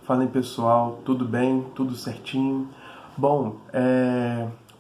Fala aí, pessoal, tudo bem? Tudo certinho? Bom,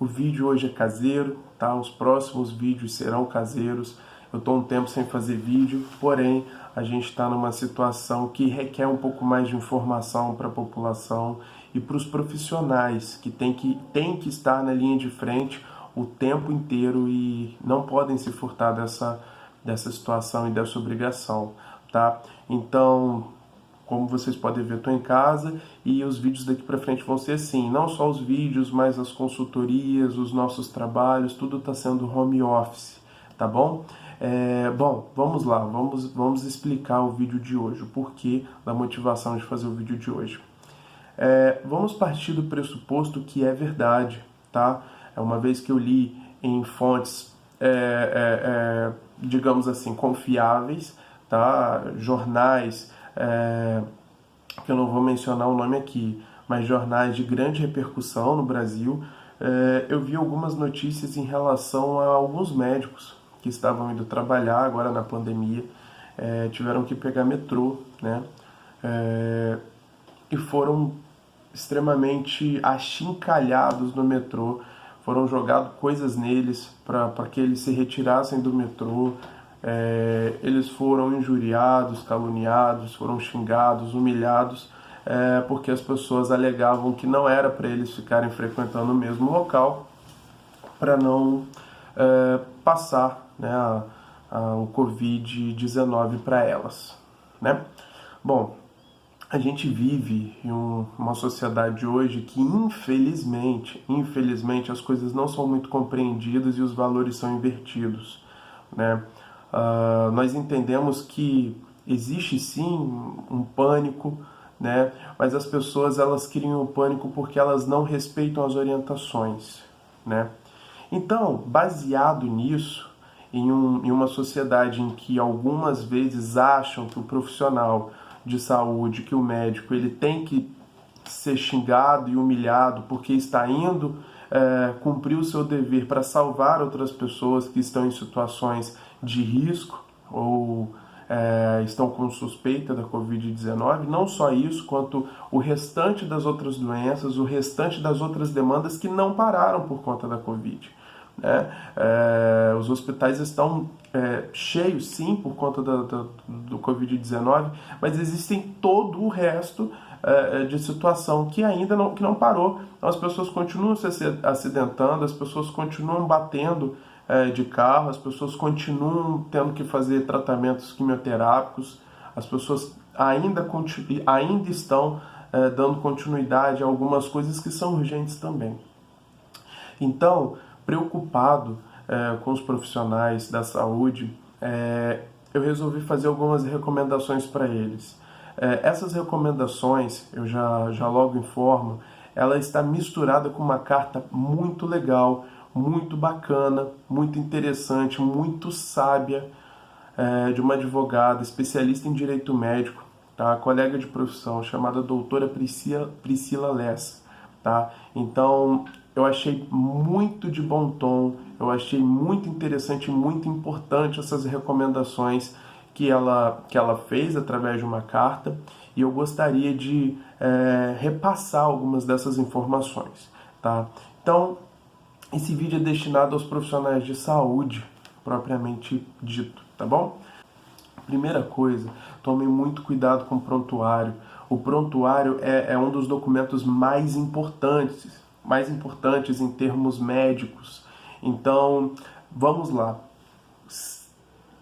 o vídeo hoje é caseiro, tá? Os próximos vídeos serão caseiros. Eu estou um tempo sem fazer vídeo, porém a gente está numa situação que requer um pouco mais de informação para a população e para os profissionais que têm que estar na linha de frente o tempo inteiro e não podem se furtar dessa situação e dessa obrigação, tá? Então, como vocês podem ver, estou em casa e os vídeos daqui para frente vão ser assim. Não só os vídeos, mas as consultorias, os nossos trabalhos, tudo está sendo home office, tá bom? Bom, vamos lá, vamos explicar o vídeo de hoje, o porquê da motivação de fazer o vídeo de hoje. Vamos partir do pressuposto que é verdade, tá? Uma vez que eu li em fontes, digamos assim, confiáveis, tá? Jornais, que eu não vou mencionar o nome aqui, mas jornais de grande repercussão no Brasil, eu vi algumas notícias em relação a alguns médicos que estavam indo trabalhar agora na pandemia, tiveram que pegar metrô, né? E foram extremamente achincalhados no metrô, foram jogadas coisas neles para que eles se retirassem do metrô. Eles foram injuriados, caluniados, foram xingados, humilhados, porque as pessoas alegavam que não era para eles ficarem frequentando o mesmo local para não passar, né, o Covid-19 para elas, né? Bom, a gente vive em uma sociedade hoje que, infelizmente, as coisas não são muito compreendidas e os valores são invertidos, né? Nós entendemos que existe sim um pânico, né? Mas as pessoas elas criam o pânico porque elas não respeitam as orientações, né? Então, baseado nisso, em uma sociedade em que algumas vezes acham que o profissional de saúde, que o médico, ele tem que ser xingado e humilhado porque está indo cumprir o seu dever para salvar outras pessoas que estão em situações de risco ou estão com suspeita da Covid-19, não só isso, quanto o restante das outras doenças, o restante das outras demandas que não pararam por conta da Covid. Os hospitais estão cheios, sim, por conta do Covid-19, mas existem todo o resto de situação que ainda não parou. Então, as pessoas continuam se acidentando, as pessoas continuam batendo de carro, as pessoas continuam tendo que fazer tratamentos quimioterápicos, as pessoas ainda estão dando continuidade a algumas coisas que são urgentes também. Então, preocupado com os profissionais da saúde, eu resolvi fazer algumas recomendações para eles. Essas recomendações, eu já logo informo, ela está misturada com uma carta muito legal, muito bacana, muito interessante, muito sábia, de uma advogada especialista em direito médico, tá? Colega de profissão, chamada doutora Priscila Lessa, tá? Então, eu achei muito de bom tom, eu achei muito interessante e muito importante essas recomendações que ela fez através de uma carta, e eu gostaria de repassar algumas dessas informações, tá? Então, esse vídeo é destinado aos profissionais de saúde, propriamente dito, tá bom? Primeira coisa, tome muito cuidado com o prontuário. O prontuário é um dos documentos mais importantes em termos médicos. Então, vamos lá.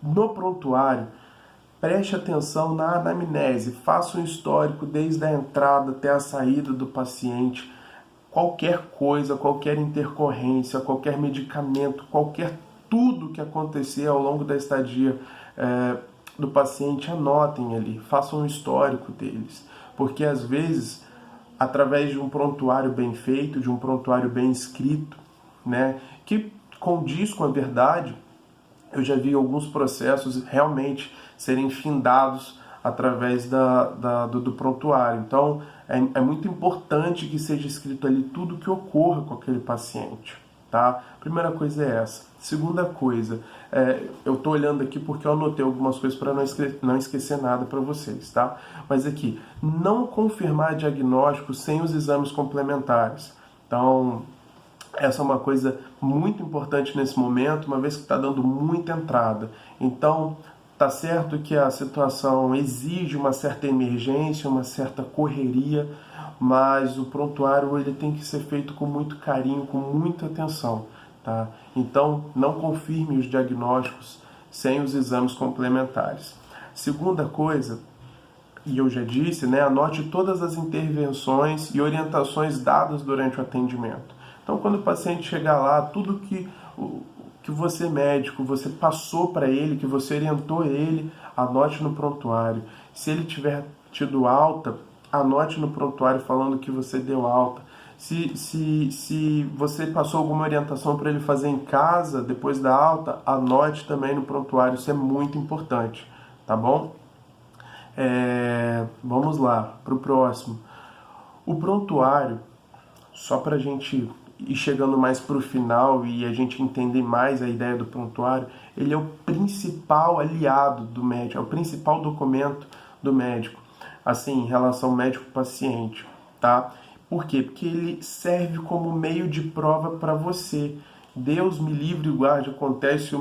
No prontuário, preste atenção na anamnese, faça um histórico desde a entrada até a saída do paciente. Qualquer coisa, qualquer intercorrência, qualquer medicamento, tudo que acontecer ao longo da estadia do paciente, anotem ali, façam um histórico deles. Porque às vezes, através de um prontuário bem feito, de um prontuário bem escrito, né, que condiz com a verdade, eu já vi alguns processos realmente serem findados através do prontuário. Então, é muito importante que seja escrito ali tudo o que ocorra com aquele paciente, tá? Primeira coisa é essa. Segunda coisa, eu tô olhando aqui porque eu anotei algumas coisas para não esquecer nada para vocês, tá? Mas aqui, não confirmar diagnóstico sem os exames complementares. Então, essa é uma coisa muito importante nesse momento, uma vez que está dando muita entrada. Então, tá certo que a situação exige uma certa emergência, uma certa correria, mas o prontuário ele tem que ser feito com muito carinho, com muita atenção, tá? Então, não confirme os diagnósticos sem os exames complementares. Segunda coisa, e eu já disse, né, anote todas as intervenções e orientações dadas durante o atendimento. Então, quando o paciente chegar lá, tudo que você, médico, você passou para ele, que você orientou ele, anote no prontuário. Se ele tiver tido alta, anote no prontuário falando que você deu alta. Se você passou alguma orientação para ele fazer em casa, depois da alta, anote também no prontuário. Isso é muito importante, tá bom? Vamos lá, para o próximo. O prontuário, só para a gente ir chegando mais para o final e a gente entender mais a ideia do prontuário, ele é o principal aliado do médico, é o principal documento do médico, assim, em relação médico-paciente, tá? Por quê? Porque ele serve como meio de prova para você. Deus me livre e guarde, acontece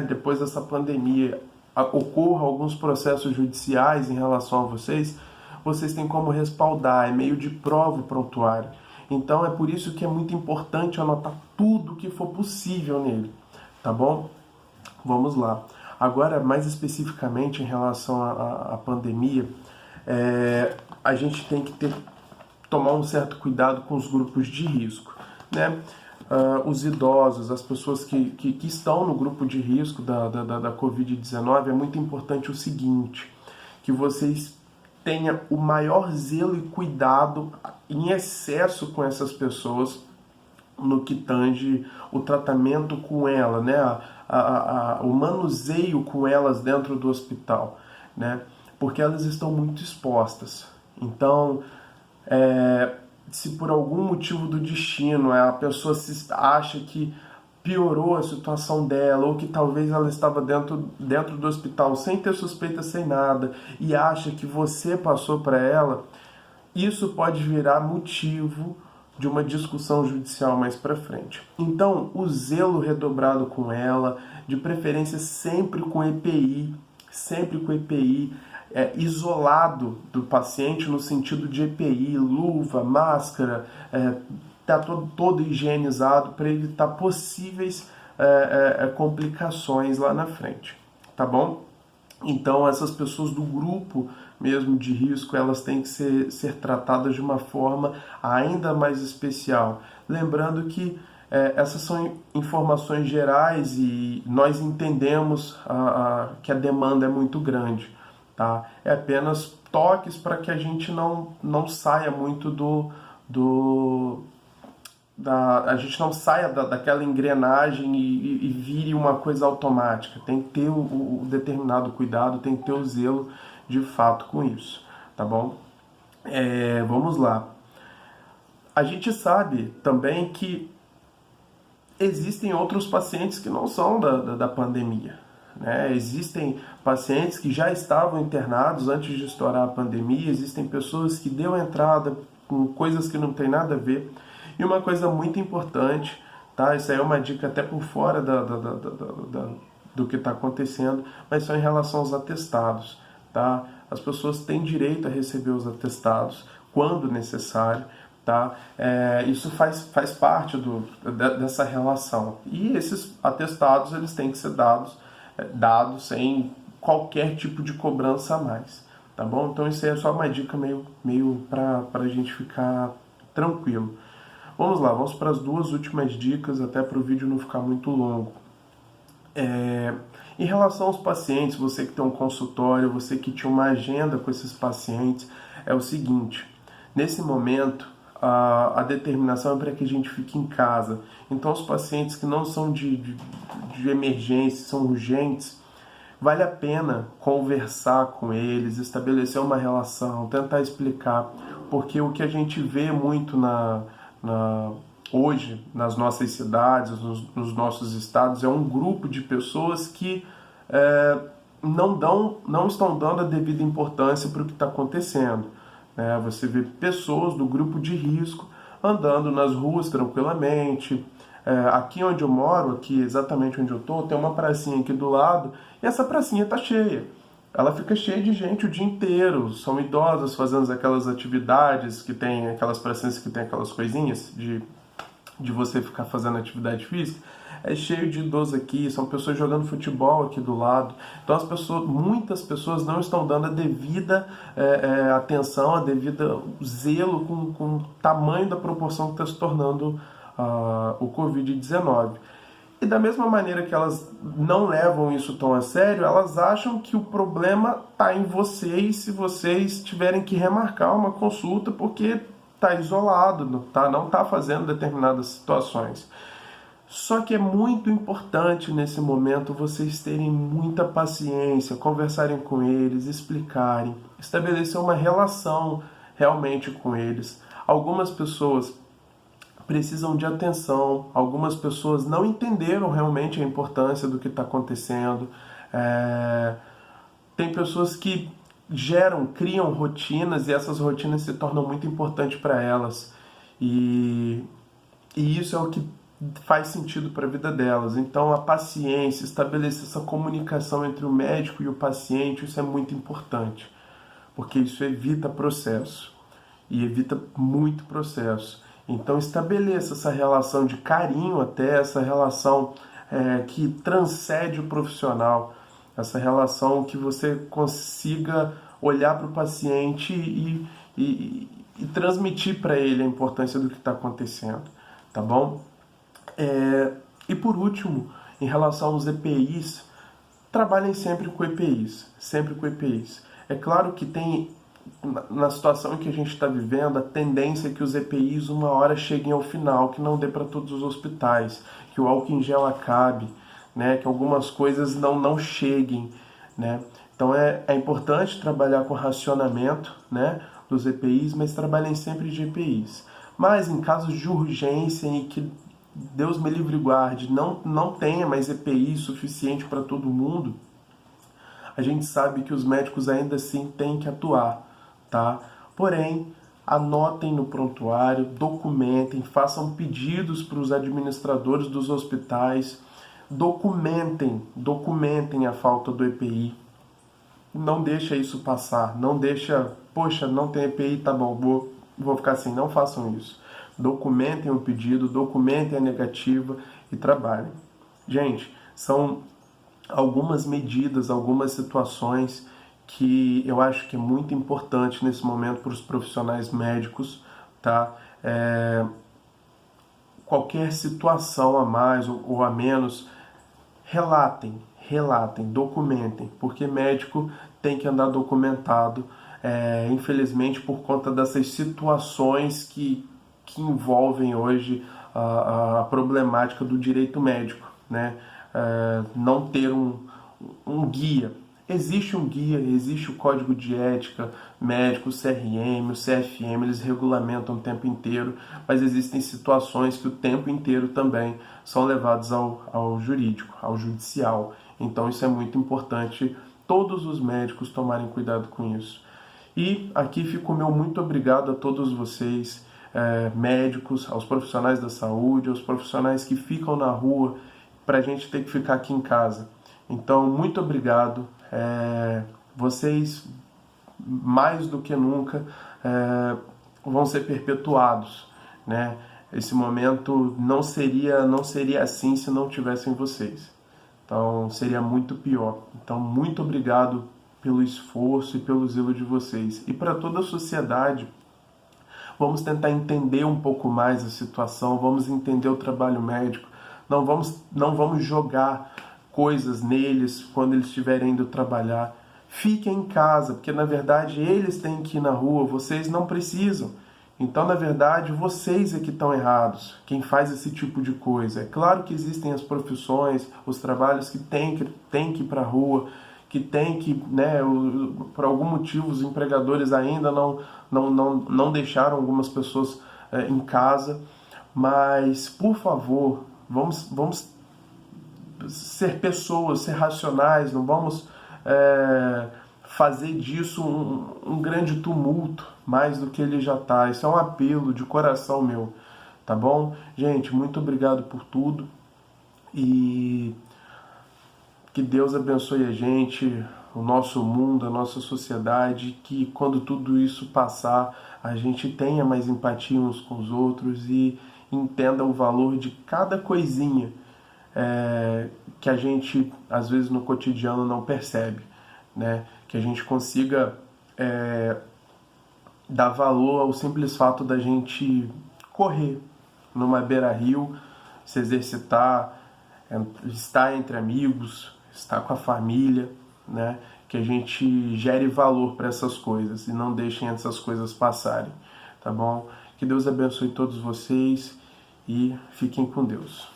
depois dessa pandemia, ocorram alguns processos judiciais em relação a vocês têm como respaldar, é meio de prova o prontuário. Então é por isso que é muito importante anotar tudo que for possível nele, tá bom? Vamos lá. Agora, mais especificamente em relação à pandemia, a gente tem que tomar um certo cuidado com os grupos de risco, né? Os idosos, as pessoas que estão no grupo de risco da Covid-19, é muito importante o seguinte, que vocês tenham o maior zelo e cuidado em excesso com essas pessoas no que tange o tratamento com ela, né? O manuseio com elas dentro do hospital, né? Porque elas estão muito expostas. Então, se por algum motivo do destino a pessoa acha que piorou a situação dela, ou que talvez ela estava dentro do hospital sem ter suspeita, sem nada, e acha que você passou para ela, isso pode virar motivo de uma discussão judicial mais para frente. Então, o zelo redobrado com ela, de preferência sempre com EPI, isolado do paciente no sentido de EPI, luva, máscara, tá todo higienizado para evitar possíveis complicações lá na frente, tá bom? Então essas pessoas do grupo mesmo de risco, elas têm que ser tratadas de uma forma ainda mais especial. Lembrando que essas são informações gerais e nós entendemos que a demanda é muito grande, tá? É apenas toques para que a gente não saia muito a gente não saia daquela engrenagem e vire uma coisa automática. Tem que ter o determinado cuidado, tem que ter o zelo de fato com isso, tá bom? Vamos lá. A gente sabe também que existem outros pacientes que não são da pandemia, né? Existem pacientes que já estavam internados antes de estourar a pandemia, existem pessoas que deu entrada com coisas que não tem nada a ver. E uma coisa muito importante, tá? Isso aí é uma dica até por fora do que está acontecendo, mas só em relação aos atestados, tá? As pessoas têm direito a receber os atestados quando necessário, tá? Isso faz parte dessa relação. E esses atestados eles têm que ser dados sem qualquer tipo de cobrança a mais, tá bom? Então isso aí é só uma dica meio para a gente ficar tranquilo. Vamos lá, vamos para as duas últimas dicas, até para o vídeo não ficar muito longo. Em relação aos pacientes, você que tem um consultório, você que tinha uma agenda com esses pacientes, é o seguinte, nesse momento, a determinação é para que a gente fique em casa. Então, os pacientes que não são de emergência, são urgentes, vale a pena conversar com eles, estabelecer uma relação, tentar explicar, porque o que a gente vê muito hoje, nas nossas cidades, nos nossos estados, é um grupo de pessoas que não estão dando a devida importância para o que está acontecendo. Né? Você vê pessoas do grupo de risco andando nas ruas tranquilamente. Aqui onde eu moro, aqui exatamente onde eu estou, tem uma pracinha aqui do lado e essa pracinha está cheia. Ela fica cheia de gente o dia inteiro. São idosos fazendo aquelas atividades que tem, aquelas pracinhas que tem aquelas coisinhas de você ficar fazendo atividade física. É cheio de idosos aqui, são pessoas jogando futebol aqui do lado. Então muitas pessoas não estão dando a devida atenção, a devida zelo com o tamanho da proporção que está se tornando o Covid-19. E da mesma maneira que elas não levam isso tão a sério, elas acham que o problema está em vocês se vocês tiverem que remarcar uma consulta porque está isolado, não está fazendo determinadas situações. Só que é muito importante nesse momento vocês terem muita paciência, conversarem com eles, explicarem, estabelecer uma relação realmente com eles. Algumas pessoas precisam de atenção, algumas pessoas não entenderam realmente a importância do que está acontecendo. Tem pessoas que criam rotinas e essas rotinas se tornam muito importantes para elas. E isso é o que faz sentido para a vida delas. Então a paciência, estabelecer essa comunicação entre o médico e o paciente, isso é muito importante, porque isso evita processo e evita muito processo. Então estabeleça essa relação de carinho até, essa relação que transcende o profissional, essa relação que você consiga olhar para o paciente e transmitir para ele a importância do que está acontecendo, tá bom? E por último, em relação aos EPIs, trabalhem sempre com EPIs, É claro que tem, na situação em que a gente está vivendo, a tendência é que os EPIs uma hora cheguem ao final, que não dê para todos os hospitais, que o álcool em gel acabe, né, que algumas coisas não cheguem, né? Então é importante trabalhar com racionamento, né, dos EPIs, mas trabalhem sempre de EPIs. Mas em casos de urgência em que Deus me livre e guarde, não tenha mais EPI suficiente para todo mundo, a gente sabe que os médicos ainda assim têm que atuar, tá? Porém, anotem no prontuário, documentem, façam pedidos para os administradores dos hospitais, documentem a falta do EPI. Não deixa isso passar, não deixa, poxa, não tem EPI, tá bom, vou ficar assim, não façam isso. Documentem o pedido, documentem a negativa e trabalhem. Gente, são algumas medidas, algumas situações que eu acho que é muito importante nesse momento para os profissionais médicos, tá? Qualquer situação a mais ou a menos, relatem, documentem, porque médico tem que andar documentado, infelizmente por conta dessas situações que envolvem hoje a problemática do direito médico, né? Não ter um guia. Existe um guia, existe o Código de Ética Médico, o CRM, o CFM, eles regulamentam o tempo inteiro, mas existem situações que o tempo inteiro também são levados ao jurídico, ao judicial. Então isso é muito importante, todos os médicos tomarem cuidado com isso. E aqui fica o meu muito obrigado a todos vocês, médicos, aos profissionais da saúde, aos profissionais que ficam na rua para a gente ter que ficar aqui em casa. Então, muito obrigado. Vocês, mais do que nunca, vão ser perpetuados, né? Esse momento não seria assim se não tivessem vocês. Então, seria muito pior. Então, muito obrigado pelo esforço e pelo zelo de vocês. E para toda a sociedade, vamos tentar entender um pouco mais a situação, vamos entender o trabalho médico, não vamos jogar coisas neles quando eles estiverem indo trabalhar. Fiquem em casa, porque na verdade eles têm que ir na rua, vocês não precisam. Então, na verdade, vocês é que estão errados, quem faz esse tipo de coisa. É claro que existem as profissões, os trabalhos que tem que ir para a rua, que tem que, né, por algum motivo, os empregadores ainda não deixaram algumas pessoas em casa, Mas, por favor, vamos ser pessoas, ser racionais, não vamos fazer disso um grande tumulto, mais do que ele já está. Isso é um apelo de coração meu, tá bom? Gente, muito obrigado por tudo e que Deus abençoe a gente, o nosso mundo, a nossa sociedade, que quando tudo isso passar, a gente tenha mais empatia uns com os outros e entenda o valor de cada coisinha que a gente, às vezes, no cotidiano não percebe, né? Que a gente consiga dar valor ao simples fato da gente correr numa beira-rio, se exercitar, estar entre amigos, estar com a família, né? Que a gente gere valor para essas coisas e não deixem essas coisas passarem, tá bom? Que Deus abençoe todos vocês e fiquem com Deus.